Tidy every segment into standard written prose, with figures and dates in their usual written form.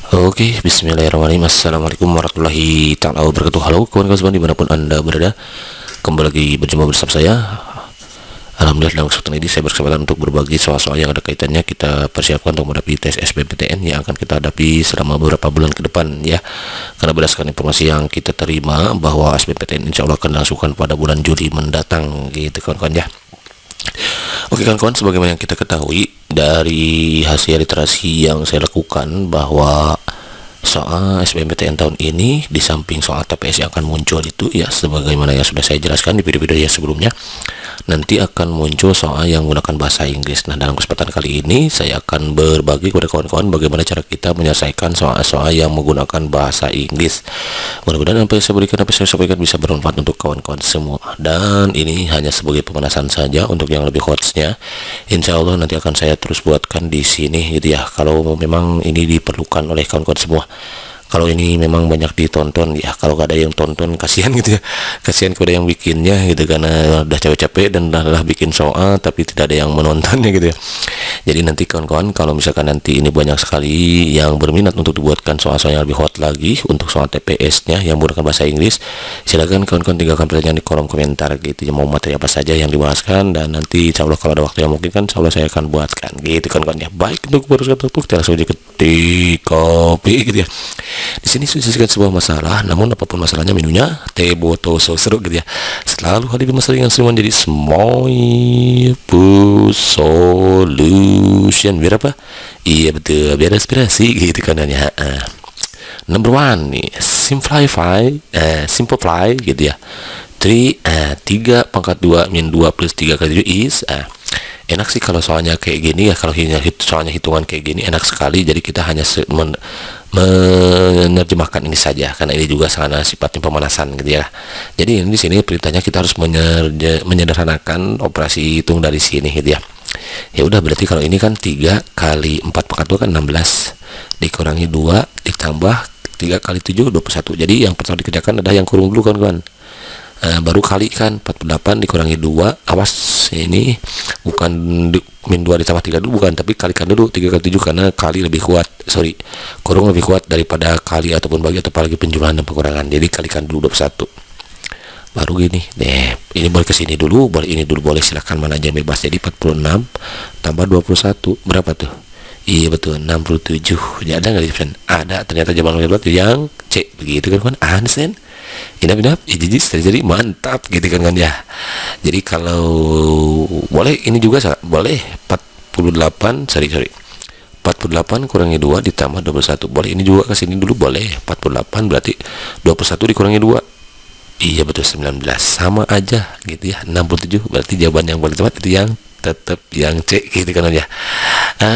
Oke, bismillahirrahmanirrahim. Assalamualaikum warahmatullahi ta'ala wabarakatuh. Halo kawan-kawan semua dimanapun anda berada, kembali lagi berjumpa bersama saya. Alhamdulillah, dalam kesempatan ini saya berkesempatan untuk berbagi soal-soal yang ada kaitannya kita persiapkan untuk menghadapi tes SBMPTN yang akan kita hadapi selama beberapa bulan ke depan ya. Karena berdasarkan informasi yang kita terima bahwa SBMPTN insya Allah akan dilangsungkan pada bulan Juli mendatang gitu kawan-kawan ya. Oke kawan-kawan, sebagaimana yang kita ketahui dari hasil literasi yang saya lakukan bahwa soal SBMPTN tahun ini di samping soal TPS yang akan muncul itu ya, sebagaimana yang sudah saya jelaskan di video-video yang sebelumnya, nanti akan muncul soal yang menggunakan bahasa Inggris. Nah, dalam kesempatan kali ini saya akan berbagi kepada kawan-kawan bagaimana cara kita menyelesaikan soal-soal yang menggunakan bahasa Inggris. Mudah-mudahan apa yang saya berikan, apa yang saya sampaikan bisa bermanfaat untuk kawan-kawan semua. Dan ini hanya sebagai pemanasan saja. Untuk yang lebih hotnya, insya Allah nanti akan saya terus buatkan di sini gitu ya, kalau memang ini diperlukan oleh kawan-kawan semua. Kalau ini memang banyak ditonton ya, kalau gak ada yang tonton kasihan gitu ya, kasihan kepada yang bikinnya gitu, karena udah capek-capek dan udah bikin soal tapi tidak ada yang menontonnya gitu ya. Jadi nanti kawan-kawan, kalau misalkan nanti ini banyak sekali yang berminat untuk dibuatkan soal-soal yang lebih hot lagi untuk soal TPS nya yang menggunakan bahasa Inggris, silakan kawan-kawan tinggalkan pertanyaan di kolom komentar gitu ya, mau materi apa saja yang dibahaskan, dan nanti insya Allah kalau ada waktu yang mungkin kan insya Allah saya akan buatkan gitu kawan-kawan ya. Baik, untuk berusaha untuk langsung aja ketik kopi gitu ya. Di sini sudah sebuah masalah, namun apapun masalahnya minunya teh botol seru gitu ya. Selalu hadir masalah yang semua jadi solution. Biar apa? Iya betul, biar inspirasi gitu kan ya. Number one nih, simplify gitu ya. 3 pangkat 2 min 2 plus 3 kali 7 is enak sih kalau soalnya kayak gini ya. Kalau soalnya hitungan kayak gini enak sekali, jadi kita hanya menerjemahkan ini saja karena ini juga sangat sifatnya pemanasan gitu ya. Jadi di sini perintahnya kita harus menyederhanakan operasi hitung dari sini gitu ya. Ya udah, berarti kalau ini kan 3 kali 4 pangkat 2 kan 16 dikurangi 2 ditambah 3 kali 7 21. Jadi yang pertama dikerjakan adalah yang kurung dulu kawan-kawan. Baru kali kan 48 dikurangi 2, awas ini bukan min 2 ditambah 3 dulu, bukan, tapi kalikan dulu 3 kali 7 karena kali lebih kuat, kurung lebih kuat daripada kali ataupun bagi atau apalagi penjumlahan dan pengurangan. Jadi kalikan dulu 21 baru gini deh, ini boleh kesini dulu, boleh ini dulu, boleh silahkan mana aja bebas. Jadi 46 tambah 21 berapa tuh? Iya betul, 67. Ya, ada nggak di depan? Ada, ternyata jawaban yang C begitu kan Hansen. Inap jadi mantap gitu kan ya. Jadi kalau boleh ini juga boleh 48 48 kurangi 2 ditambah 21. Boleh ini juga ke sini dulu, boleh 48 berarti 21 dikurangi 2. Iya betul, 19. Sama aja gitu ya. 67 berarti jawaban yang paling tepat itu yang tetap yang C gitu kan ya.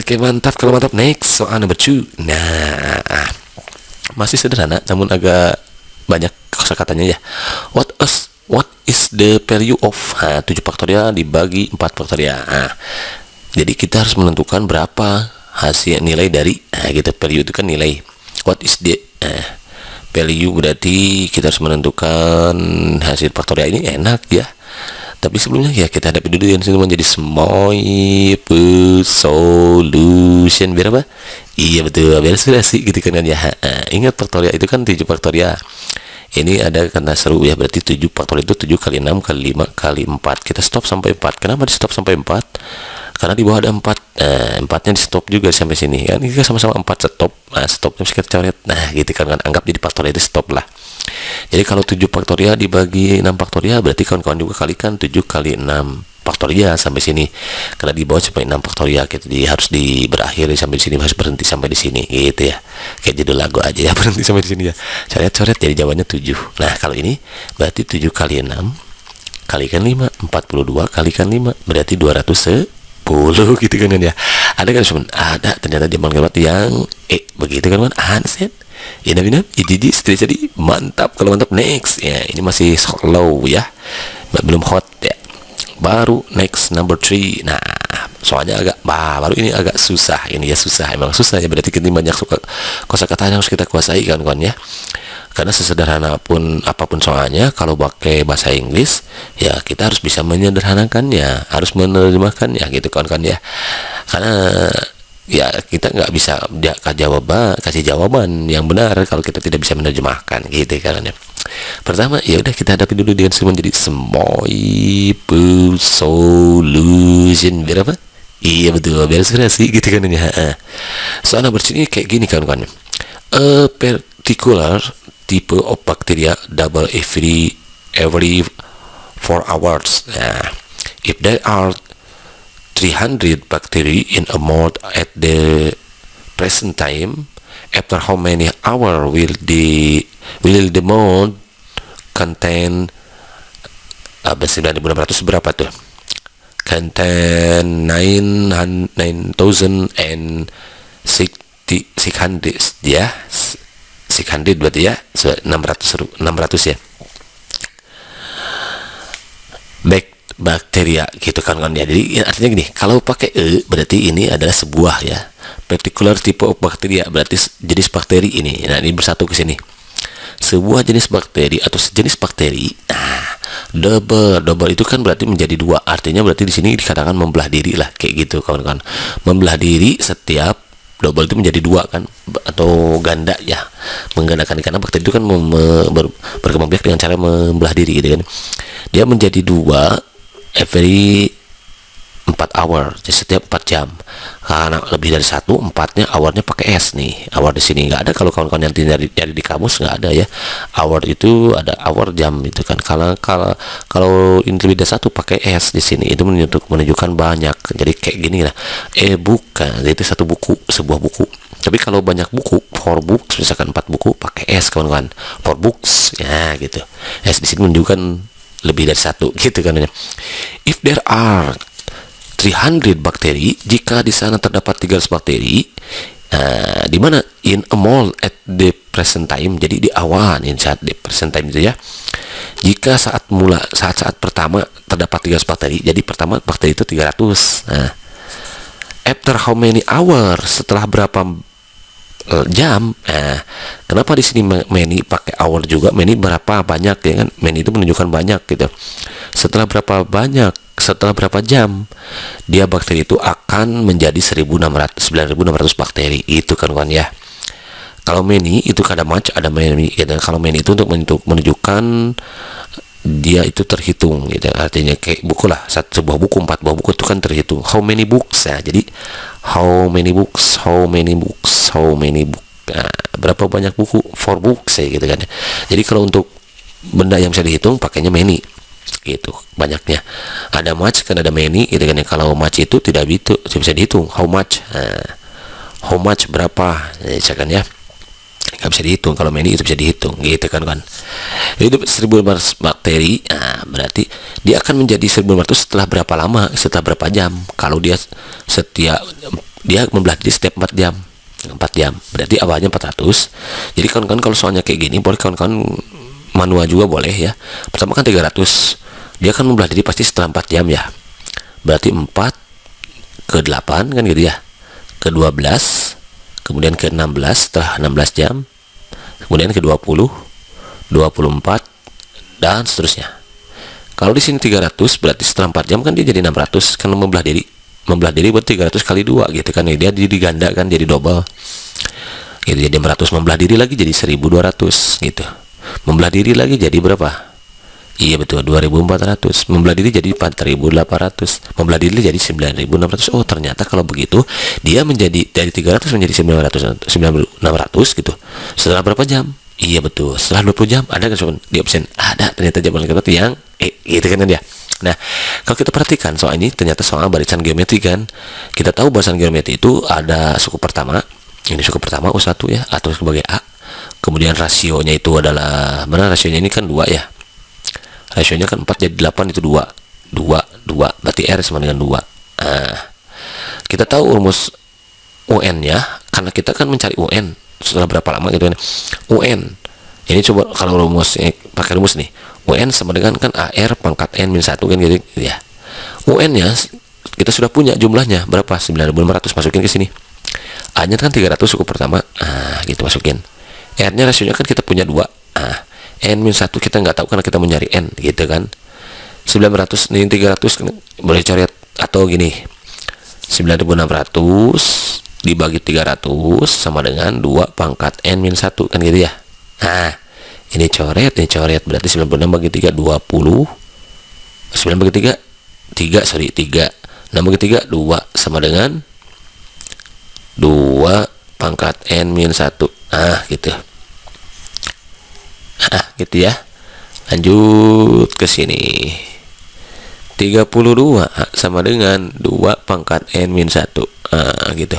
Oke, mantap. Kalau mantap, next soal number 2. Nah, masih sederhana namun agak banyak kosakatanya ya. What is the value of 7 faktorial dibagi 4 faktorial. Jadi kita harus menentukan berapa hasil nilai dari gitu. Value itu kan nilai. What is the value, berarti kita harus menentukan hasil faktorial. Ini enak ya. Tapi sebelumnya ya kita hadapi dulu yang sini menjadi solution. Biar apa? Iya betul, biar inspirasi gitu kan ya. Ingat faktorial itu kan 7 faktorial. Ini ada karena seru ya, berarti 7 faktorial itu 7 kali 6 kali 5 kali 4. Kita stop sampai 4. Kenapa di stop sampai 4? Karena di bawah ada 4. 4-nya di stop juga sampai sini kan. Ini sama-sama 4 stop. Nah, stopnya bisa kita coret. Nah, gitu kan, anggap jadi faktorial itu stop lah. Jadi kalau 7 faktorial dibagi 6 faktorial, berarti kawan-kawan juga kalikan 7 kali 6 faktorial sampai sini. Karena di bawah sampai 6 faktorial gitu, jadi harus berakhir sampai di sini, harus berhenti sampai di sini gitu ya. Kayak judul lagu aja ya, berhenti sampai di sini ya. Coret-coret jadi jawabannya 7. Nah, kalau ini berarti 7 kali 6 kalikan 5, 42 kalikan 5 berarti 210 gitu kan ya. Ada kan ada ternyata dia menggambar yang begitu kan Hansen. Inap jadi mantap. Kalau mantap, next ya. Ini masih slow ya, belum hot ya. Baru next number 3. Nah, soalnya baru ini agak susah. Ini ya susah, emang susah ya. Berarti kita banyak kosakata yang harus kita kuasai kawan-kawan ya. Karena sesederhana pun apapun soalnya, kalau pakai bahasa Inggris ya kita harus bisa menyederhanakannya, harus menerjemahkannya gitu kawan-kawan ya. Karena Ya kita nggak bisa dia kasih jawaban yang benar kalau kita tidak bisa menerjemahkan gitu kan ya. Pertama ya udah kita hadapi dulu dengan semua jadi Semoipu solution berapa. Iya betul, biar sih gitu kan ya. Soalnya bersini kayak gini kan. A particular type of bacteria double every 4 hours. Nah, if there are 300 bacteria in a mold at the present time, after how many hours will the mold contain 9600 berapa tuh? Contain 9600 ya. 600 berarti ya. 600 ya. Bakteria gitu kan ya. Jadi artinya gini, kalau pakai berarti ini adalah sebuah ya particular type of bacteria, berarti jenis bakteri ini. Nah, ini bersatu ke sini. Sebuah jenis bakteri atau sejenis bakteri. Nah, double itu kan berarti menjadi dua. Artinya berarti di sini dikatakan membelah diri lah kayak gitu kawan-kawan. Membelah diri setiap double itu menjadi dua kan, atau ganda ya, menggandakan, karena bakteri itu kan berkembang biak dengan cara membelah diri gitu kan. Dia menjadi dua every 4 hour, jadi setiap 4 jam. Karena lebih dari satu, empatnya hournya pakai S nih. Hour di sini nggak ada, kalau kawan-kawan yang nyari di kamus nggak ada ya. Hour itu ada hour jam itu kan. Kalau ini lebih dari satu pakai S di sini, itu menunjukkan banyak. Jadi kayak gini lah. Bukan, jadi itu satu buku, sebuah buku. Tapi kalau banyak buku, 4 books, misalkan 4 buku pakai S kawan-kawan. 4 books ya gitu. S di sini menunjukkan lebih dari satu gitu kan. If there are 300 bakteri, jika di sana terdapat 300 bakteri, di mana in a mold at the present time, jadi di awal in saat the present time itu ya. Jika saat pertama terdapat 300 bakteri, jadi pertama bakteri itu 300. Nah, after how many hours, setelah berapa jam. Kenapa di sini many pakai hour juga? Many berapa banyak ya kan? Many itu menunjukkan banyak gitu. Setelah berapa jam dia bakteri itu akan menjadi 9600 bakteri itu kan ya. Kalau many itu ada much, ada many gitu. Kalau many itu untuk menunjukkan dia itu terhitung gitu, artinya kayak buku lah, sebuah buku, 4 buah buku itu kan terhitung how many books ya. Jadi how many books, berapa banyak buku, 4 books ya gitu kan. Jadi kalau untuk benda yang bisa dihitung pakainya many gitu, banyaknya. Ada much kan, ada many gitu kan. Kalau much itu tidak bisa dihitung, how much berapa misalkan ya, nggak bisa dihitung. Kalau many itu bisa dihitung gitu kan. Itu 1500 bakteri. Berarti dia akan menjadi 1500 setelah berapa lama, setelah berapa jam. Kalau dia membelah diri setiap 4 jam, berarti awalnya 400. Jadi kawan-kawan kalau soalnya kayak gini, boleh kawan-kawan manual juga boleh ya. Pertama kan 300, dia akan membelah diri pasti setelah 4 jam ya. Berarti 4 ke 8 kan gitu ya, ke 12, kemudian ke 16 setelah 16 jam, kemudian ke 20, 24 dan seterusnya. Kalau di sini 300 berarti setelah 4 jam kan dia jadi 600 kan, membelah diri berarti 300 kali 2 gitu kan. Dia diganda kan, jadi double gitu, jadi 600. Membelah diri lagi jadi 1200 gitu. Membelah diri lagi jadi berapa? Iya betul, 2400. Membelah diri jadi 4800. Membelah diri jadi 9600. Oh, ternyata kalau begitu dia menjadi dari 300 menjadi 9600 gitu. Setelah berapa jam? Iya betul, setelah 20 jam. Ada kan sobat di option? Ada, ternyata jawaban kita yang gitu kan dia. Nah, kalau kita perhatikan soal ini, ternyata soal barisan geometri kan. Kita tahu barisan geometri itu ada suku pertama. Ini suku pertama U1 ya, atau sebagai A. Kemudian rasionya itu adalah, mana rasionya ini kan 2 ya. Rasionya kan 4 jadi 8 itu 2. Berarti R sama dengan 2. Kita tahu rumus UN ya, karena kita kan mencari UN setelah berapa lama gitu kan. UN. Ini coba kalau pakai rumus nih. UN sama dengan kan AR pangkat N-1 kan gitu ya. UN-nya kita sudah punya jumlahnya berapa? 9500, masukin ke sini. A-nya kan 300 suku pertama. Gitu masukin. R-nya rasionya kan kita punya 2. N-1 kita nggak tahu karena kita mencari N gitu kan. 900 ini 300 kan, boleh coret atau gini. 9600 dibagi 300 sama dengan 2 pangkat N min 1 kan gitu ya. Nah ini coret berarti 96 bagi 3 20, 9 bagi 3 3, 6 bagi 3 2 sama dengan 2 pangkat N min 1. Gitu. Gitu ya. Lanjut ke sini. 32 sama dengan 2 pangkat N min 1. Gitu.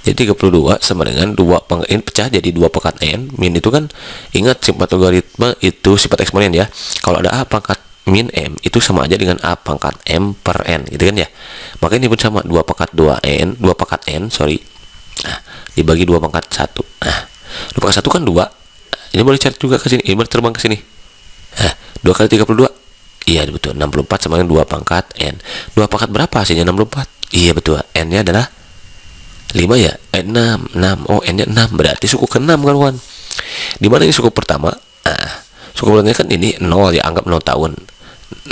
Jadi 32 sama dengan 2 pangkat N pecah jadi 2 pangkat N. Min itu kan, ingat sifat logaritma itu sifat eksponen ya. Kalau ada A pangkat min M itu sama aja dengan A pangkat M per N gitu kan ya. Maka ini pun sama, 2 pangkat 2N, 2 pangkat N, sorry. Dibagi 2 pangkat 1. 2 pangkat 1 kan 2. Ini boleh cari juga ke sini. Ini boleh terbang ke sini. 2 kali 32. Iya betul, 64 sama dengan 2 pangkat N. 2 pangkat berapa hasilnya? 64. Iya betul, N-nya adalah 5 ya? 6. Oh, N-nya 6. Berarti suku ke-6 kan, kawan? Di mana ini suku pertama? Suku pertama kan ini 0 ya, anggap 0 tahun.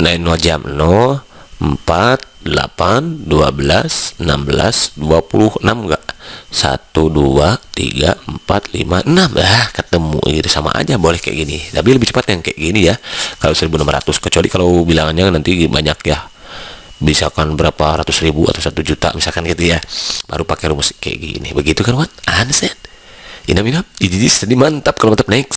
Nah, 0 jam. 0, 4, 8, 12, 16, 26 enggak? 1, 2, 3, 4, 5, 6. Ketemu gitu, sama aja boleh kayak gini. Tapi lebih cepat yang kayak gini ya. Kalau 1600, kecuali kalau bilangannya nanti banyak ya. Misalkan berapa ratus ribu atau 1 juta misalkan gitu ya. Baru pakai rumus kayak gini. Begitu kan, Wan? Understand? Inap. Ini mantap kalau mantap. Next.